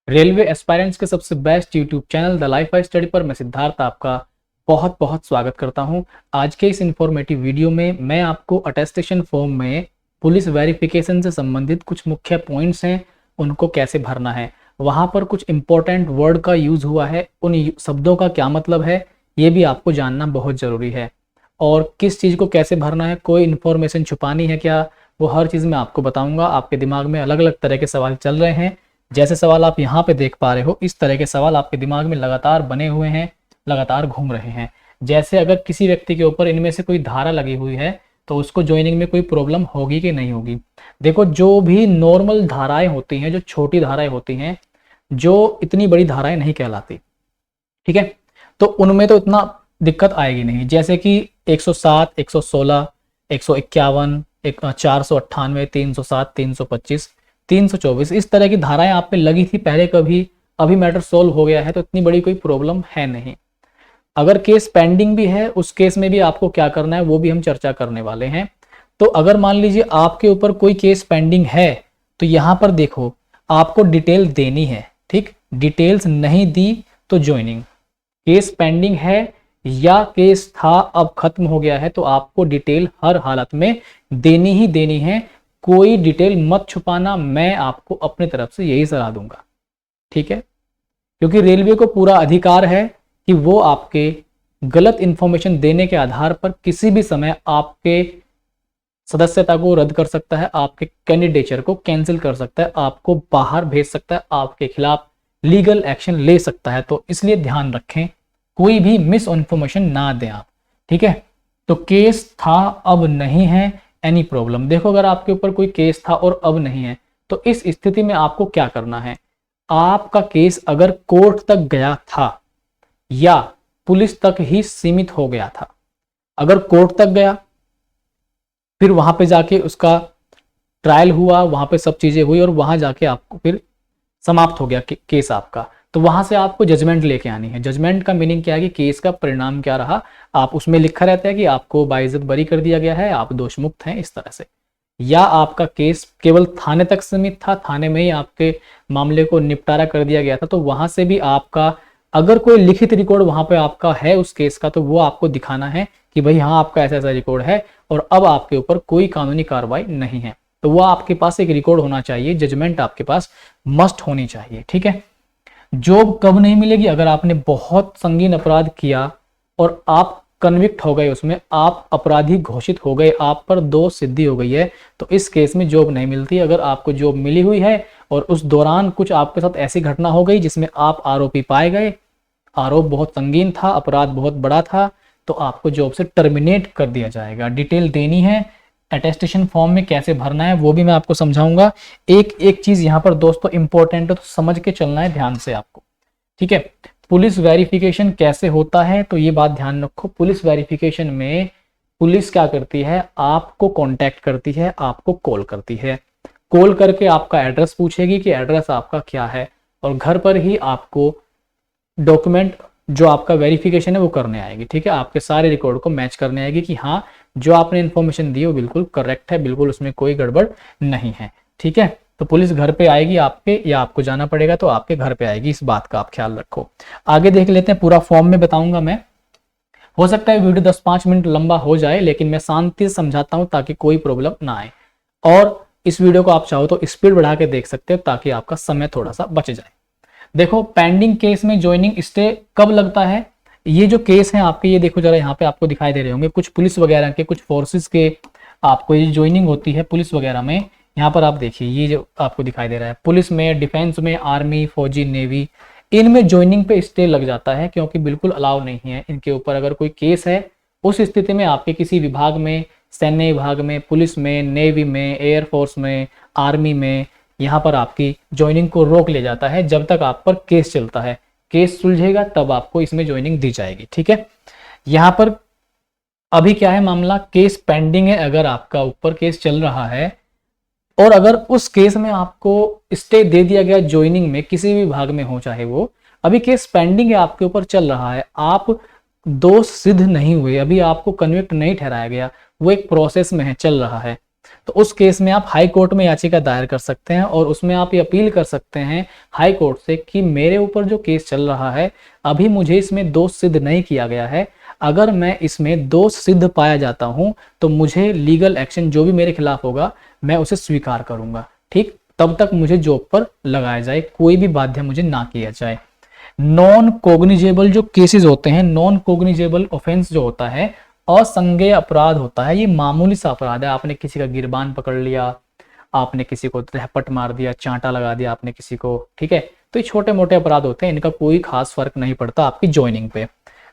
Railway aspirants के सबसे best YouTube channel the life by study पर मैं सिद्धार्थ आपका बहुत बहुत स्वागत करता हूं। आज के इस इंफॉर्मेटिव वीडियो में मैं आपको अटेस्टेशन फॉर्म में पुलिस वेरिफिकेशन से संबंधित कुछ मुख्य पॉइंट्स हैं, उनको कैसे भरना है, वहां पर कुछ इंपॉर्टेंट वर्ड का यूज हुआ है, उन शब्दों का क्या मतलब है, ये भी आपको जानना बहुत ज़रूरी है। और किस चीज़ को कैसे भरना है, कोई इन्फॉर्मेशन छुपानी है क्या, वो हर चीज़ मैं आपको बताऊंगा। आपके दिमाग में अलग अलग तरह के सवाल चल रहे हैं, जैसे सवाल आप यहाँ पे देख पा रहे हो, इस तरह के सवाल आपके दिमाग में लगातार बने हुए हैं, लगातार घूम रहे हैं। जैसे अगर किसी व्यक्ति के ऊपर इनमें से कोई धारा लगी हुई है तो उसको ज्वाइनिंग में कोई प्रॉब्लम होगी कि नहीं होगी। देखो, जो भी नॉर्मल धाराएं होती हैं, जो छोटी धाराएं होती हैं, जो इतनी बड़ी धाराएं नहीं कहलाती, ठीक है, तो उनमें तो इतना दिक्कत आएगी नहीं। जैसे कि 107, 116, 151, 498, 307, 325, 324, इस तरह की धाराएं आप पे लगी थी पहले कभी, अभी मैटर सोल्व हो गया है तो इतनी बड़ी कोई प्रॉब्लम है नहीं। अगर केस पेंडिंग भी है, उस केस में भी आपको क्या करना है वो भी हम चर्चा करने वाले हैं। तो अगर मान लीजिए आपके ऊपर कोई केस पेंडिंग है तो यहाँ पर देखो, आपको डिटेल देनी है, ठीक। डिटेल्स नहीं दी तो ज्वाइनिंग। केस पेंडिंग है या केस था अब खत्म हो गया है तो आपको डिटेल हर हालत में देनी ही देनी है। कोई डिटेल मत छुपाना, मैं आपको अपनी तरफ से यही सलाह दूंगा, ठीक है। क्योंकि रेलवे को पूरा अधिकार है कि वो आपके गलत इंफॉर्मेशन देने के आधार पर किसी भी समय आपके सदस्यता को रद्द कर सकता है, आपके कैंडिडेचर को कैंसिल कर सकता है, आपको बाहर भेज सकता है, आपके खिलाफ लीगल एक्शन ले सकता है। तो इसलिए ध्यान रखें, कोई भी मिस इन्फॉर्मेशन ना दें आप, ठीक है। तो केस था अब नहीं है, एनी प्रॉब्लम। देखो, अगर आपके ऊपर कोई केस था और अब नहीं है तो इस स्थिति में आपको क्या करना है। आपका केस अगर कोर्ट तक गया था या पुलिस तक ही सीमित हो गया था, अगर कोर्ट तक गया, फिर वहां पे जाके उसका ट्रायल हुआ, वहां पे सब चीजें हुई और वहां जाके आपको फिर समाप्त हो गया केस आपका, तो वहां से आपको जजमेंट लेके आनी है। जजमेंट का मीनिंग क्या है कि केस का परिणाम क्या रहा, आप उसमें लिखा रहता है कि आपको बाइज्जत बरी कर दिया गया है, आप दोष मुक्त हैं, इस तरह से। या आपका केस केवल थाने तक सीमित था, थाने में ही आपके मामले को निपटारा कर दिया गया था, तो वहां से भी आपका अगर कोई लिखित रिकॉर्ड वहां पे आपका है उस केस का, तो वो आपको दिखाना है कि भाई हाँ, आपका ऐसा ऐसा रिकॉर्ड है और अब आपके ऊपर कोई कानूनी कार्रवाई नहीं है। तो वो आपके पास एक रिकॉर्ड होना चाहिए, जजमेंट आपके पास मस्ट होनी चाहिए, ठीक है। जॉब कब नहीं मिलेगी, अगर आपने बहुत संगीन अपराध किया और आप कन्विक्ट हो गए, उसमें आप अपराधी घोषित हो गए, आप पर दोष सिद्धि हो गई है, तो इस केस में जॉब नहीं मिलती। अगर आपको जॉब मिली हुई है और उस दौरान कुछ आपके साथ ऐसी घटना हो गई जिसमें आप आरोपी पाए गए, आरोप बहुत संगीन था, अपराध बहुत बड़ा था, तो आपको जॉब से टर्मिनेट कर दिया जाएगा। डिटेल देनी है, अटेस्टेशन फॉर्म में कैसे भरना है वो भी मैं आपको समझाऊंगा। एक एक चीज यहाँ पर दोस्तों इंपॉर्टेंट है, तो समझ के चलना है ध्यान से आपको, ठीक है। पुलिस वेरिफिकेशन कैसे होता है, तो ये बात ध्यान रखो। पुलिस वेरिफिकेशन में पुलिस क्या करती है, आपको कांटेक्ट करती है, आपको कॉल करती है। कॉल करके आपका एड्रेस पूछेगी कि एड्रेस आपका क्या है, और घर पर ही आपको डॉक्यूमेंट जो आपका वेरिफिकेशन है वो करने आएगी, ठीक है। आपके सारे रिकॉर्ड को मैच करने आएगी कि हाँ, जो आपने इन्फॉर्मेशन दी है वो बिल्कुल करेक्ट है, बिल्कुल उसमें कोई गड़बड़ नहीं है, ठीक है। तो पुलिस घर पे आएगी आपके, या आपको जाना पड़ेगा तो आपके घर पे आएगी, इस बात का आप ख्याल रखो। आगे देख लेते हैं, पूरा फॉर्म में बताऊंगा मैं। हो सकता है वीडियो 10-5 मिनट लंबा हो जाए, लेकिन मैं शांति से समझाता हूँ ताकि कोई प्रॉब्लम ना आए। और इस वीडियो को आप चाहो तो स्पीड बढ़ा के देख सकते हो ताकि आपका समय थोड़ा सा बच जाए। देखो, पेंडिंग केस में ज्वाइनिंग स्टे कब लगता है, ये जो केस है आपके, ये देखो जरा, यहाँ पे आपको दिखाई दे रहे होंगे कुछ पुलिस वगैरह के, कुछ फोर्सेस के, आपको ये ज्वाइनिंग होती है पुलिस वगैरह में। यहाँ पर आप देखिए, ये जो आपको दिखाई दे रहा है, पुलिस में, डिफेंस में, आर्मी, फौजी, नेवी, इनमें ज्वाइनिंग पे स्टे लग जाता है, क्योंकि बिल्कुल अलाउ नहीं है इनके ऊपर। अगर कोई केस है उस स्थिति में आपके किसी विभाग में, सैन्य विभाग में, पुलिस में, नेवी में, एयरफोर्स में, आर्मी में, यहाँ पर आपकी ज्वाइनिंग को रोक ले जाता है जब तक आप पर केस चलता है। केस सुलझेगा तब आपको इसमें ज्वाइनिंग दी जाएगी, ठीक है। यहाँ पर अभी क्या है मामला, केस पेंडिंग है, अगर आपका ऊपर केस चल रहा है और अगर उस केस में आपको स्टे दे दिया गया ज्वाइनिंग में, किसी भी विभाग में हो, चाहे वो अभी केस पेंडिंग है, आपके ऊपर चल रहा है, आप दोष सिद्ध नहीं हुए, अभी आपको कन्विक्ट नहीं ठहराया गया, वो एक प्रोसेस में है, चल रहा है, तो उस केस में आप हाई कोर्ट में याचिका दायर कर सकते हैं और उसमें आप ये अपील कर सकते हैं हाई कोर्ट से कि मेरे ऊपर जो केस चल रहा है अभी मुझे इसमें दोष सिद्ध नहीं किया गया है, अगर मैं इसमें दोष सिद्ध पाया जाता हूं तो मुझे लीगल एक्शन जो भी मेरे खिलाफ होगा मैं उसे स्वीकार करूंगा। ठीक, तब तक मुझे जॉब पर लगाया जाए, कोई भी बाध्य मुझे ना किया जाए। नॉन कोग्निजेबल जो केसेस होते हैं, नॉन कोग्निजेबल ऑफेंस जो होता है, असंज्ञेय अपराध होता है, ये मामूली सा अपराध है। आपने किसी का गिरबान पकड़ लिया, आपने किसी को थप्पड़ मार दिया, चांटा लगा दिया आपने किसी को, ठीक है, तो ये छोटे मोटे अपराध होते हैं, इनका कोई खास फर्क नहीं पड़ता आपकी ज्वाइनिंग पे।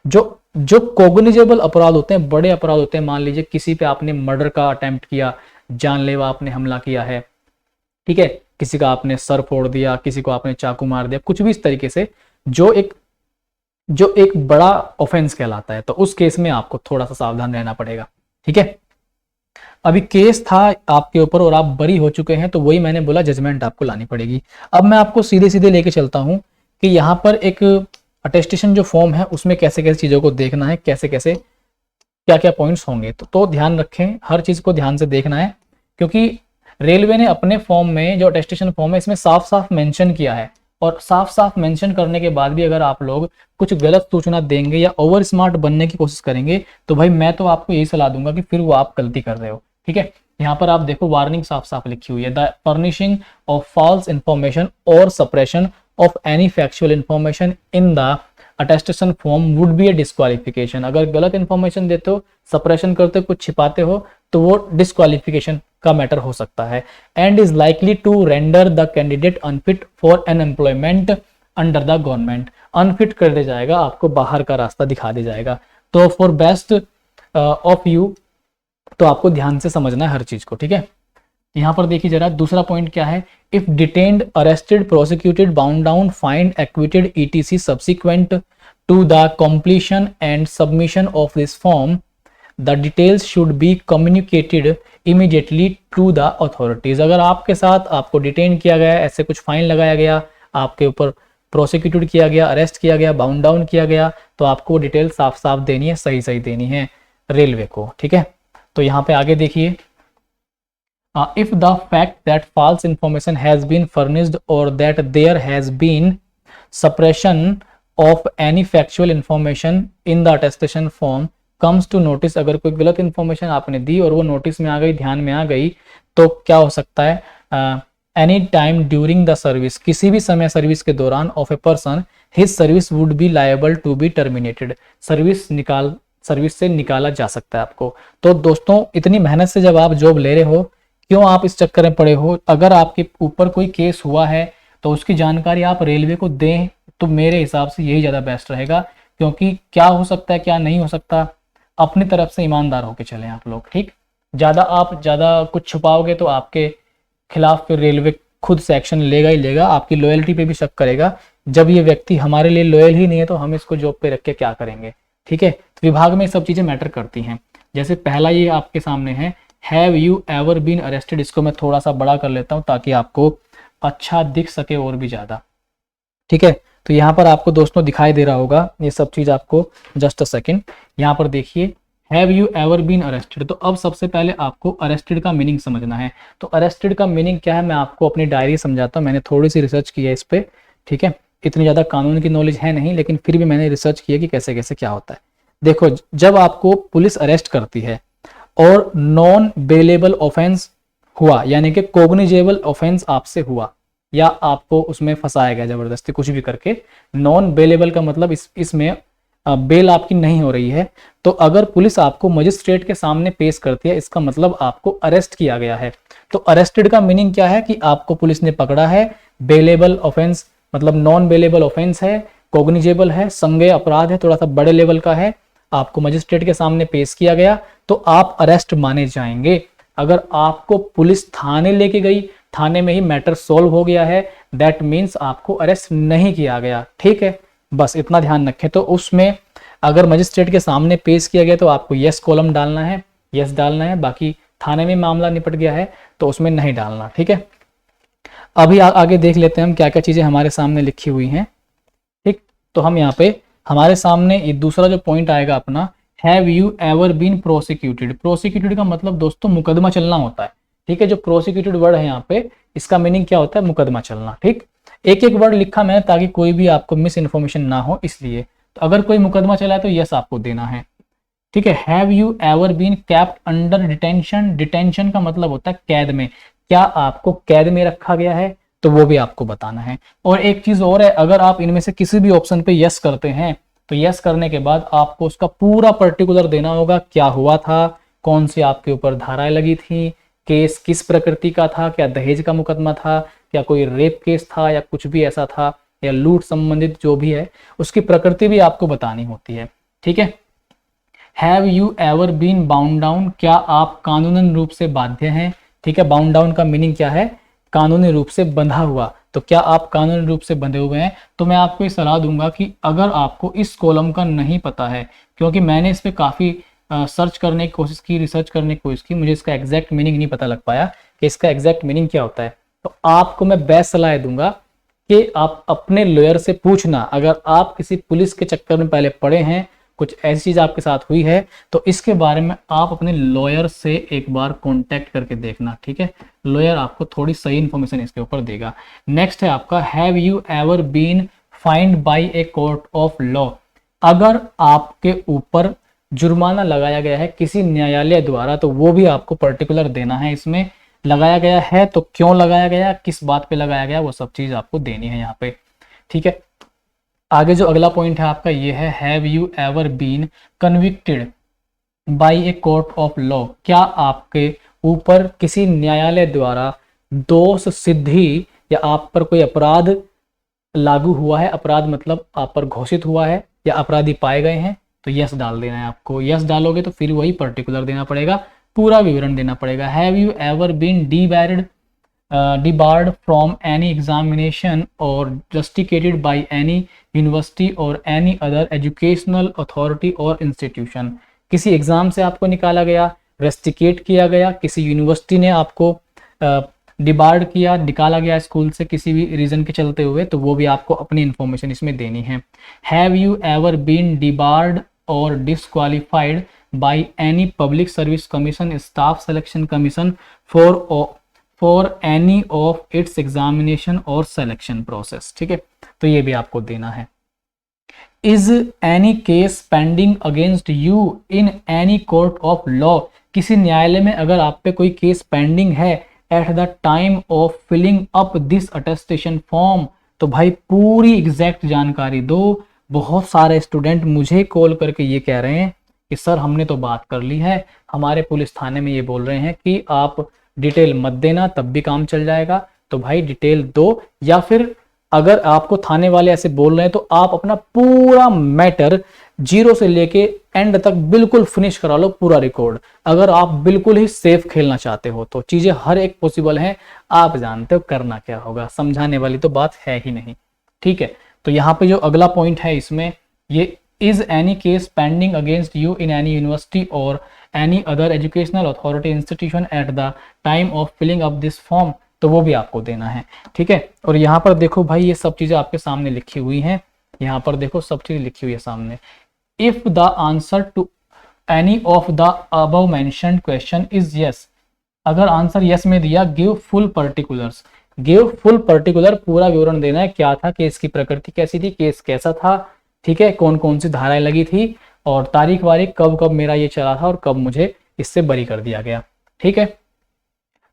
जो जो कोग्निजेबल अपराध होते हैं, बड़े अपराध होते हैं, मान लीजिए किसी पे आपने मर्डर का अटेम्प्ट किया, जानलेवा आपने हमला किया है, ठीक है, किसी का आपने सर फोड़ दिया, किसी को आपने चाकू मार दिया, कुछ भी इस तरीके से जो एक बड़ा ऑफेंस कहलाता है, तो उस केस में आपको थोड़ा सा सावधान रहना पड़ेगा। ठीक है, अभी केस था आपके ऊपर और आप बरी हो चुके हैं, तो वही मैंने बोला जजमेंट आपको लानी पड़ेगी। अब मैं आपको सीधे सीधे लेके चलता हूं कि यहाँ पर एक अटेस्टेशन जो फॉर्म है उसमें कैसे कैसे चीजों को देखना है, कैसे कैसे क्या क्या पॉइंट्स होंगे, तो ध्यान रखें, हर चीज को ध्यान से देखना है, क्योंकि रेलवे ने अपने फॉर्म में जो अटेस्टेशन फॉर्म है इसमें साफ साफ मेंशन किया है, और साफ साफ मेंशन करने के बाद भी अगर आप लोग कुछ गलत सूचना देंगे या ओवर स्मार्ट बनने की कोशिश करेंगे तो भाई मैं तो आपको यही सलाह दूंगा कि फिर वो आप गलती कर रहे हो। ठीक है, यहाँ पर आप देखो वार्निंग साफ साफ लिखी हुई है, the furnishing of false information और suppression of any factual information in the attestation form would be a disqualification. अगर गलत इंफॉर्मेशन देते हो, सप्रेशन करते हो, कुछ छिपाते हो, तो वो डिस्क्वालिफिकेशन का मैटर हो सकता है। And is likely to render the candidate unfit for an employment under the government. Unfit कर दिया जाएगा, आपको बाहर का रास्ता दिखा दिया जाएगा। तो फॉर बेस्ट ऑफ यू, तो आपको ध्यान से समझना है हर चीज को। ठीक है, यहाँ पर देखिए जरा दूसरा पॉइंट क्या है, if detained, arrested, prosecuted, bound down, fined, acquitted ETC subsequent to the completion and submission of this form, the details should be communicated immediately to the authorities. अगर आपके साथ आपको डिटेन किया गया, ऐसे कुछ फाइन लगाया गया, आपके ऊपर प्रोसिक्यूटेड किया गया, अरेस्ट किया गया, बाउंड डाउन किया गया, तो आपको डिटेल साफ साफ देनी है, सही सही देनी है रेलवे को। ठीक है, तो यहाँ पे आगे देखिए, if the fact that false information has been furnished or that there has been suppression of any factual information in the attestation form comes to notice, अगर कोई गलत इंफॉर्मेशन आपने दी और वो नोटिस में आ गई, ध्यान में आ गई, तो क्या हो सकता है, any time during the service, किसी भी समय सर्विस के दौरान, of a person his service would be liable to be terminated, service से निकाला जा सकता है आपको। तो दोस्तों, इतनी मेहनत से जब आप जॉब ले रहे हो, क्यों आप इस चक्कर में पड़े हो? अगर आपके ऊपर कोई केस हुआ है तो उसकी जानकारी आप रेलवे को दें, तो मेरे हिसाब से यही ज़्यादा बेस्ट रहेगा, क्योंकि क्या हो सकता है क्या नहीं हो सकता, अपनी तरफ से ईमानदार होकर चलें आप लोग। ठीक, आप ज़्यादा कुछ छुपाओगे तो आपके खिलाफ फिर रेलवे खुद से एक्शन लेगा ही लेगा, आपकी लॉयल्टी पे भी शक करेगा। जब ये व्यक्ति हमारे लिए लॉयल ही नहीं है तो हम इसको जॉब पे रख के क्या करेंगे? ठीक है, तो विभाग में सब चीज़ें मैटर करती हैं। जैसे पहला ये आपके सामने है, have you ever been arrested, इसको मैं थोड़ा सा बड़ा कर लेता हूं ताकि आपको अच्छा दिख सके और भी ज़्यादा। ठीक है, तो यहाँ पर आपको दोस्तों दिखाई दे रहा होगा ये सब चीज़ आपको, जस्ट अ सेकेंड, यहाँ पर देखिए, have you ever been arrested. तो अब सबसे पहले आपको अरेस्टेड का मीनिंग समझना है। तो अरेस्टेड का मीनिंग क्या है, मैं आपको अपनी डायरी समझाता हूँ, मैंने थोड़ी सी रिसर्च की है इस पर। ठीक है, इतनी ज़्यादा कानून की नॉलेज है नहीं, लेकिन फिर भी मैंने रिसर्च किया कि कैसे कैसे क्या होता है। देखो, जब आपको पुलिस अरेस्ट करती है और नॉन बेलेबल ऑफेंस हुआ, यानी कि कोग्निजेबल ऑफेंस आपसे हुआ या आपको उसमें फंसाया गया जबरदस्ती कुछ भी करके, नॉन बेलेबल का मतलब इसमें बेल आपकी नहीं हो रही है, तो अगर पुलिस आपको मजिस्ट्रेट के सामने पेश करती है, इसका मतलब आपको अरेस्ट किया गया है। तो अरेस्टेड का मीनिंग क्या है कि आपको पुलिस ने पकड़ा है, बेलेबल ऑफेंस मतलब नॉन बेलेबल ऑफेंस है, कोग्निजेबल है, संज्ञेय अपराध है, थोड़ा सा बड़े लेवल का है, आपको मजिस्ट्रेट के सामने पेश किया गया, तो आप अरेस्ट माने जाएंगे। अगर आपको पुलिस थाने लेके गई, थाने में ही मैटर सॉल्व हो गया है, दैट मीन्स आपको अरेस्ट नहीं किया गया। ठीक है, बस इतना ध्यान रखें। तो उसमें अगर मजिस्ट्रेट के सामने पेश किया गया तो आपको यस कॉलम डालना है, यस डालना है, बाकी थाने में मामला निपट गया है तो उसमें नहीं डालना। ठीक है, अभी आगे देख लेते हैं हम क्या क्या चीजें हमारे सामने लिखी हुई हैं। ठीक, तो हम यहाँ पे हमारे सामने ये दूसरा जो पॉइंट आएगा अपना, have you ever been prosecuted. Prosecuted का मतलब दोस्तों मुकदमा चलना होता है। ठीक है, जो प्रोसिक्यूटेड वर्ड है यहाँ पे, इसका मीनिंग क्या होता है, मुकदमा चलना। ठीक, एक एक वर्ड लिखा मैंने ताकि कोई भी आपको मिस इन्फॉर्मेशन ना हो, इसलिए। तो अगर कोई मुकदमा चला है तो यस आपको देना है। ठीक है, have you ever been kept under detention, detention का मतलब होता है कैद में, क्या आपको कैद में रखा गया है, तो वो भी आपको बताना है। और एक चीज और है, अगर आप इनमें से किसी भी ऑप्शन पे यस करते हैं तो यस करने के बाद आपको उसका पूरा पर्टिकुलर देना होगा, क्या हुआ था, कौन सी आपके ऊपर धाराएं लगी थी, केस किस प्रकृति का था, क्या दहेज का मुकदमा था, क्या कोई रेप केस था, या कुछ भी ऐसा था, या लूट संबंधित जो भी है उसकी प्रकृति भी आपको बतानी होती है। ठीक है, have you ever been bound down, क्या आप कानूनन रूप से बाध्य हैं। ठीक है, बाउंड डाउन का मीनिंग क्या है, कानूनी रूप से बंधा हुआ, तो क्या आप कानूनी रूप से बंधे हुए हैं। तो मैं आपको ये सलाह दूंगा कि अगर आपको इस कॉलम का नहीं पता है, क्योंकि मैंने इस पर काफ़ी सर्च करने की कोशिश की, रिसर्च करने की कोशिश की, मुझे इसका एग्जैक्ट मीनिंग नहीं पता लग पाया कि इसका एग्जैक्ट मीनिंग क्या होता है, तो आपको मैं बेस्ट सलाह दूंगा कि आप अपने लॉयर से पूछना। अगर आप किसी पुलिस के चक्कर में पहले पड़े हैं, कुछ ऐसी चीज आपके साथ हुई है, तो इसके बारे में आप अपने लॉयर से एक बार कांटेक्ट करके देखना। ठीक है, लॉयर आपको थोड़ी सही इंफॉर्मेशन इसके ऊपर देगा। नेक्स्ट है आपका, have you ever been fined by a court of law, अगर आपके ऊपर जुर्माना लगाया गया है किसी न्यायालय द्वारा, तो वो भी आपको पर्टिकुलर देना है। इसमें लगाया गया है तो क्यों लगाया गया, किस बात पे लगाया गया, वो सब चीज आपको देनी है यहाँ पे। ठीक है, आगे जो अगला पॉइंट है आपका ये है, have you ever been convicted by a court of law, क्या आपके ऊपर किसी न्यायालय द्वारा दोष सिद्धि या आप पर कोई अपराध लागू हुआ है, अपराध मतलब आप पर घोषित हुआ है या अपराधी पाए गए हैं, तो यस डाल देना है आपको। यस डालोगे तो फिर वही पर्टिकुलर देना पड़ेगा, पूरा विवरण देना पड़ेगा। Have you ever been debarred from any examination or justified by any university or any other educational authority or institution, किसी एग्जाम से आपको निकाला गया, रेस्टिकेट किया गया, किसी यूनिवर्सिटी ने आपको डिबार्ड किया, निकाला गया स्कूल से किसी भी रीजन के चलते हुए, तो वो भी आपको अपनी इंफॉर्मेशन इसमें देनी है। Have you ever been debarred or disqualified by any public service commission, staff selection commission for any of its examination or selection process. ठीक है, तो ये भी आपको देना है। Is any case pending against you in any court of law, किसी न्यायालय में अगर आप पे कोई केस पेंडिंग है at the time of filling up this attestation form, तो भाई पूरी एग्जैक्ट जानकारी दो। बहुत सारे स्टूडेंट मुझे कॉल करके ये कह रहे हैं कि सर हमने तो बात कर ली है, हमारे पुलिस थाने में ये बोल रहे हैं कि आप डिटेल मत देना तब भी काम चल जाएगा, तो भाई डिटेल दो, या फिर अगर आपको थाने वाले ऐसे बोल रहे हैं तो आप अपना पूरा मैटर जीरो से लेके एंड तक बिल्कुल फिनिश करा लो, पूरा रिकॉर्ड। अगर आप बिल्कुल ही सेफ खेलना चाहते हो तो चीजें हर एक पॉसिबल हैं, आप जानते हो करना क्या होगा, समझाने वाली तो बात है ही नहीं। ठीक है, तो यहाँ पे जो अगला पॉइंट है इसमें ये, is any case pending against you in any university or any other educational authority institution at the time of filling up this form, तो वो भी आपको देना है। ठीक है, और यहाँ पर देखो भाई ये सब चीजें आपके सामने लिखी हुई हैं, यहाँ पर देखो सब चीज लिखी हुई है सामने। If the answer to any of the above mentioned question is yes, अगर आंसर यस में दिया, give full particulars, give full particular, पूरा विवरण देना है, क्या था, केस की प्रकृति कैसी थी, केस कैसा था, ठीक है, कौन कौन सी धाराएं लगी थी, और तारीख वारीख कब कब मेरा ये चला था और कब मुझे इससे बरी कर दिया गया। ठीक है,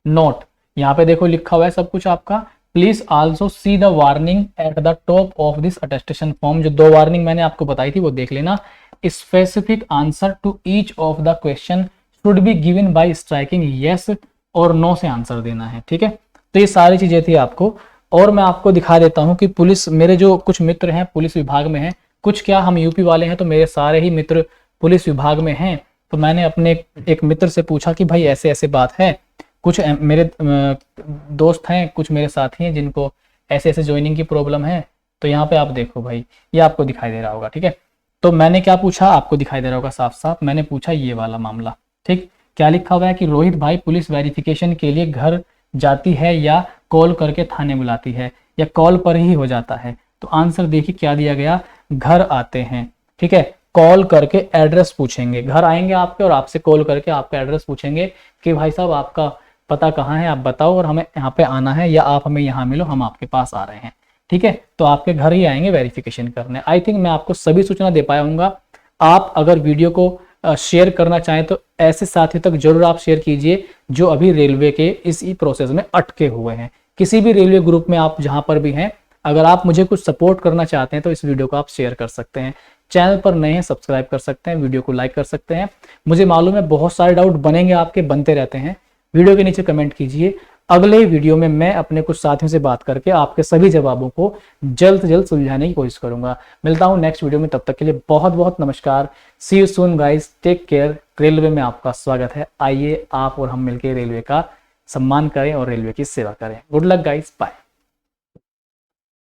नोट यहाँ पे देखो लिखा हुआ है सब कुछ आपका। Please also see the warning at the top of this attestation form, जो दो वार्निंग मैंने आपको बताई थी वो देख लेना। Specific answer to each of the question should be given by striking yes और नो से आंसर देना है। ठीक है, तो ये सारी चीजें थी आपको। और मैं आपको दिखा देता हूँ कि पुलिस, मेरे जो कुछ मित्र हैं पुलिस विभाग में हैं, कुछ क्या हम यूपी वाले हैं तो मेरे सारे ही मित्र पुलिस विभाग में हैं, तो मैंने अपने एक मित्र से पूछा कि भाई ऐसे ऐसे बात है, कुछ मेरे दोस्त हैं, कुछ मेरे साथी हैं जिनको ऐसे ऐसे ज्वाइनिंग की प्रॉब्लम है, तो यहाँ पे आप देखो भाई ये आपको दिखाई दे रहा होगा। ठीक है, तो मैंने क्या पूछा, आपको दिखाई दे रहा होगा साफ साफ, मैंने पूछा ये वाला मामला। ठीक, क्या लिखा हुआ है कि रोहित भाई पुलिस वेरिफिकेशन के लिए घर जाती है या कॉल करके थाने बुलाती है, या कॉल पर ही हो जाता है, तो आंसर देखिए क्या दिया गया, घर आते हैं। ठीक है, कॉल करके एड्रेस पूछेंगे, घर आएंगे आपके और आपसे कॉल करके आपका एड्रेस पूछेंगे कि भाई साहब आपका पता कहाँ है आप बताओ और हमें यहाँ पे आना है, या आप हमें यहाँ मिलो, हम आपके पास आ रहे हैं। ठीक है, तो आपके घर ही आएंगे वेरिफिकेशन करने। आई थिंक मैं आपको सभी सूचना दे पाया हूँगा। आप अगर वीडियो को शेयर करना चाहें तो ऐसे साथियों तक जरूर आप शेयर कीजिए जो अभी रेलवे के इसी प्रोसेस में अटके हुए हैं। किसी भी रेलवे ग्रुप में आप जहां पर भी हैं, अगर आप मुझे कुछ सपोर्ट करना चाहते हैं तो इस वीडियो को आप शेयर कर सकते हैं। चैनल पर नए हैं सब्सक्राइब कर सकते हैं, वीडियो को लाइक कर सकते हैं। मुझे मालूम है बहुत सारे डाउट बनेंगे आपके, बनते रहते हैं, वीडियो के नीचे कमेंट कीजिए। अगले वीडियो में मैं अपने कुछ साथियों से बात करके आपके सभी जवाबों को जल्द से जल्द सुलझाने की कोशिश करूंगा। मिलता हूं नेक्स्ट वीडियो में, तब तक के लिए बहुत बहुत नमस्कार। See you soon guys, take care. Railway में आपका स्वागत है। आइए आप और हम मिलकर रेलवे का सम्मान करें और रेलवे की सेवा करें। Good luck guys, bye.